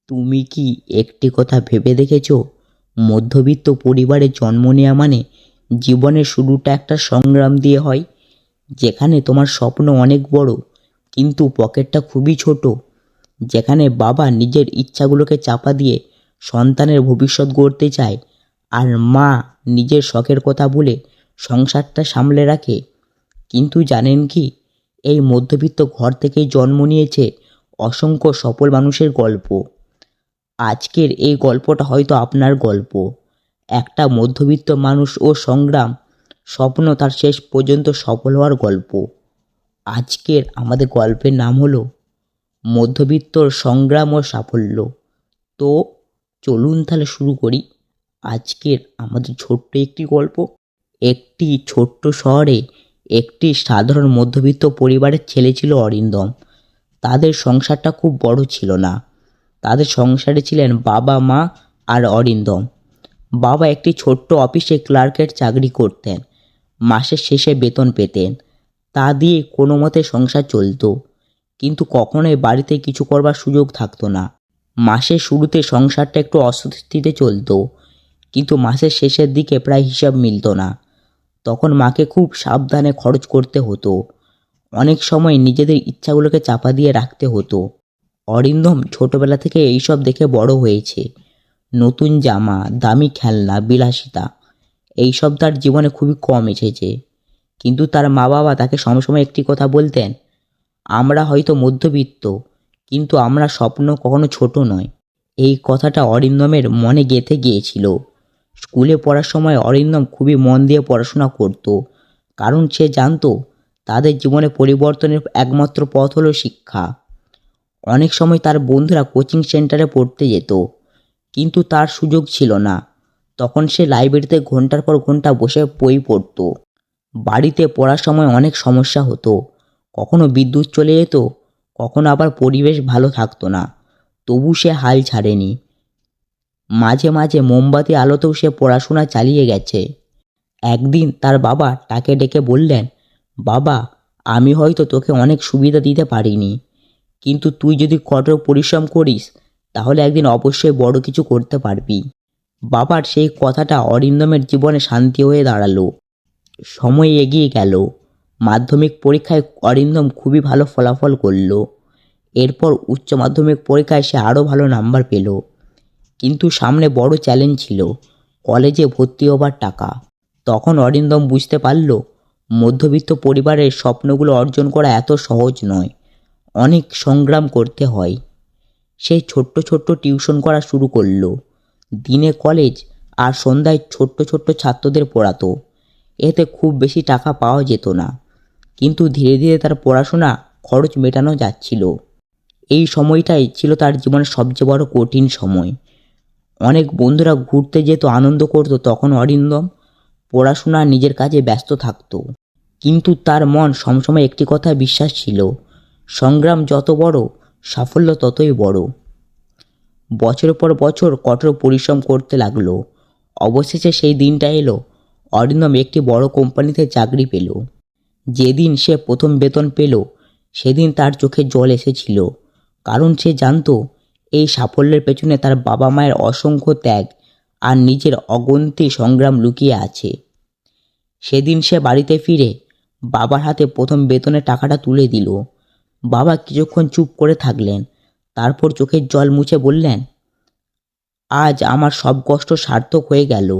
তুমি কি একটি কথা ভেবে দেখেছো? মধ্যবিত্ত পরিবারে জন্ম নেওয়া মানে জীবনের শুরুটা একটা সংগ্রাম দিয়ে হয়, যেখানে তোমার স্বপ্ন অনেক বড় কিন্তু পকেটটা খুবই ছোট, যেখানে বাবা নিজের ইচ্ছাগুলোকে চাপা দিয়ে সন্তানের ভবিষ্যৎ গড়তে চায়, আর মা নিজের শখের কথা বলে সংসারটা সামলে রাখে। কিন্তু জানেন কি, এই মধ্যবিত্ত ঘর থেকেই জন্ম নিয়েছে অসংখ্য সফল মানুষের গল্প। আজকের এই গল্পটা হয়তো আপনার গল্প, একটা মধ্যবিত্ত মানুষ ও সংগ্রাম, স্বপ্ন তার শেষ পর্যন্ত সফল হওয়ার গল্প। আজকের আমাদের গল্পের নাম হলো মধ্যবিত্তর সংগ্রাম ও সাফল্য। তো চলুন তাহলে শুরু করি আজকের আমাদের ছোট্ট একটি গল্প। একটি ছোট্ট শহরে একটি সাধারণ মধ্যবিত্ত পরিবারের ছেলে ছিল অরিন্দম। তাদের সংসারটা খুব বড় ছিল না। তাদের সংসারে ছিলেন বাবা, মা আর অরিন্দম। বাবা একটি ছোট্ট অফিসে ক্লার্কের চাকরি করতেন, মাসের শেষে বেতন পেতেন। তা দিয়ে কোনো মতে সংসার চলতো, কিন্তু কখনোই বাড়িতে কিছু করবার সুযোগ থাকতো না। মাসের শুরুতে সংসারটা একটু অস্বস্তিতে চলতো, কিন্তু মাসের শেষের দিকে প্রায় হিসাব মিলতো না। তখন মাকে খুব সাবধানে খরচ করতে হতো। অনেক সময় নিজেদের ইচ্ছাগুলোকে চাপা দিয়ে রাখতে হতো। অরিন্দম ছোটবেলা থেকে এইসব দেখে বড় হয়েছে। নতুন জামা, দামি খেলনা, বিলাসিতা, এইসব তার জীবনে খুবই কম এসেছে। কিন্তু তার মা বাবা তাকে সবসময় একটি কথা বলতেন, আমরা হয়তো মধ্যবিত্ত, কিন্তু আমরা স্বপ্ন কখনো ছোট নয়। এই কথাটা অরিন্দমের মনে গেঁথে গিয়েছিল। স্কুলে পড়ার সময় অরিন্দম খুবই মন দিয়ে পড়াশোনা করত, কারণ সে জানতো তাদের জীবনে পরিবর্তনের একমাত্র পথ হলো শিক্ষা। অনেক সময় তার বন্ধুরা কোচিং সেন্টারে পড়তে যেত, কিন্তু তার সুযোগ ছিল না। তখন সে লাইব্রেরিতে ঘন্টার পর ঘন্টা বসে বই পড়ত। বাড়িতে পড়ার সময় অনেক সমস্যা হতো, কখনো বিদ্যুৎ চলে যেত, কখনো আবার পরিবেশ ভালো থাকতো না। তবু সে হাল ছাড়েনি। মাঝে মাঝে মোমবাতি আলোতেও সে পড়াশোনা চালিয়ে গেছে। একদিন তার বাবা তাকে ডেকে বললেন, বাবা, আমি হয়তো তোকে অনেক সুবিধা দিতে পারিনি, কিন্তু তুই যদি কঠোর পরিশ্রম করিস তাহলে একদিন অবশ্যই বড় কিছু করতে পারবি। বাবার সেই কথাটা অরিন্দমের জীবনে শান্তি হয়ে দাঁড়ালো। সময় এগিয়ে গেল। মাধ্যমিক পরীক্ষায় অরিন্দম খুবই ভালো ফলাফল করল। এরপর উচ্চ মাধ্যমিক পরীক্ষায় সে আরও ভালো নাম্বার পেল। কিন্তু সামনে বড় চ্যালেঞ্জ ছিল, কলেজে ভর্তি হবার টাকা। তখন অরিন্দম বুঝতে পারল মধ্যবিত্ত পরিবারের স্বপ্নগুলো অর্জন করা এত সহজ নয়, অনেক সংগ্রাম করতে হয়। সে ছোট্ট ছোট্ট টিউশন করা শুরু করলো। দিনে কলেজ আর সন্ধ্যায় ছোট্ট ছোট্ট ছাত্রদের পড়াতো। এতে খুব বেশি টাকা পাওয়া যেত না, কিন্তু ধীরে ধীরে তার পড়াশোনা খরচ মেটানো যাচ্ছিল। এই সময়টাই ছিল তার জীবনের সবচেয়ে বড় কঠিন সময়। অনেক বন্ধুরা ঘুরতে যেত, আনন্দ করত, তখন অরিন্দম পড়াশোনা নিজের কাজে ব্যস্ত থাকতো। কিন্তু তার মন সবসময় একটি কথা বিশ্বাস ছিল, সংগ্রাম যত বড়, সাফল্য ততই বড়। বছরের পর বছর কঠোর পরিশ্রম করতে লাগলো। অবশেষে সেই দিনটা এলো, অরিন্দম একটি বড় কোম্পানিতে চাকরি পেল। যেদিন সে প্রথম বেতন পেল সেদিন তার চোখে জল এসেছিল, কারণ সে জানতো এই সাফল্যের পেছনে তার বাবা মায়ের অসংখ্য ত্যাগ আর নিজের অগন্তি সংগ্রাম লুকিয়ে আছে। সেদিন সে বাড়িতে ফিরে বাবার হাতে প্রথম বেতনের টাকাটা তুলে দিল। বাবা কিছুক্ষণ চুপ করে থাকলেন, তারপর চোখের জল মুছে বললেন, আজ আমার সব কষ্ট সার্থক হয়ে গেল।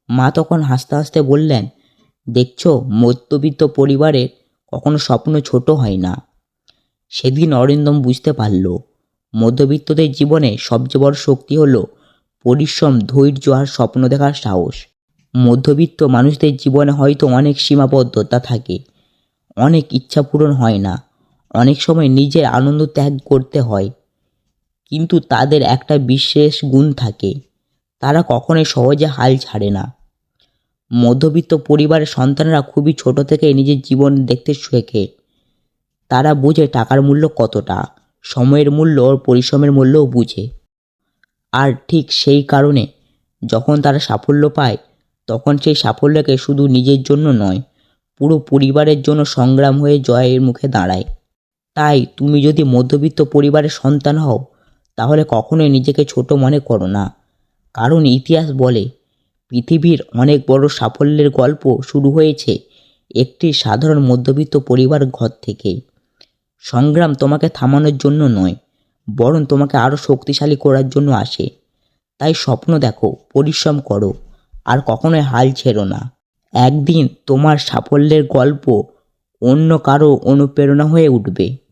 মা তখন হাসতে হাসতে বললেন, দেখছো, মধ্যবিত্ত পরিবারের কখনো স্বপ্ন ছোট হয় না। সেদিন অরিন্দম বুঝতে পারল মধ্যবিত্তদের জীবনে সবচেয়ে বড় শক্তি হলো পরিশ্রম, ধৈর্য আর স্বপ্ন দেখার সাহস। মধ্যবিত্ত মানুষদের জীবনে হয়তো অনেক সীমাবদ্ধতা থাকে, অনেক ইচ্ছা পূরণ হয় না, অনেক সময় নিজের আনন্দ ত্যাগ করতে হয়, কিন্তু তাদের একটা বিশেষ গুণ থাকে, তারা কখনোই সহজে হাল ছাড়ে না। মধ্যবিত্ত পরিবারের সন্তানরা খুবই ছোট থেকে নিজের জীবন দেখতে শেখে। তারা বুঝে টাকার মূল্য কতটা, সময়ের মূল্য ও পরিশ্রমের মূল্যও বুঝে। আর ঠিক সেই কারণে যখন তারা সাফল্য পায়, তখন সেই সাফল্যকে শুধু নিজের জন্য নয়, পুরো পরিবারের জন্য সংগ্রাম হয়ে জয়ের মুখে দাঁড়ায়। তাই তুমি যদি মধ্যবিত্ত পরিবারের সন্তান হও, তাহলে কখনোই নিজেকে ছোট মনে করো না। কারণ ইতিহাস বলে পৃথিবীর অনেক বড় সাফল্যের গল্প শুরু হয়েছে একটি সাধারণ মধ্যবিত্ত পরিবার ঘর থেকে। সংগ্রাম তোমাকে থামানোর জন্য নয়, বরং তোমাকে আরও শক্তিশালী করার জন্য আসে। তাই স্বপ্ন দেখো, পরিশ্রম করো, আর কখনোই হাল ছেড়ো না। একদিন তোমার সাফল্যের গল্প অন্য কারো অনুপ্রেরণা হয়ে উঠবে।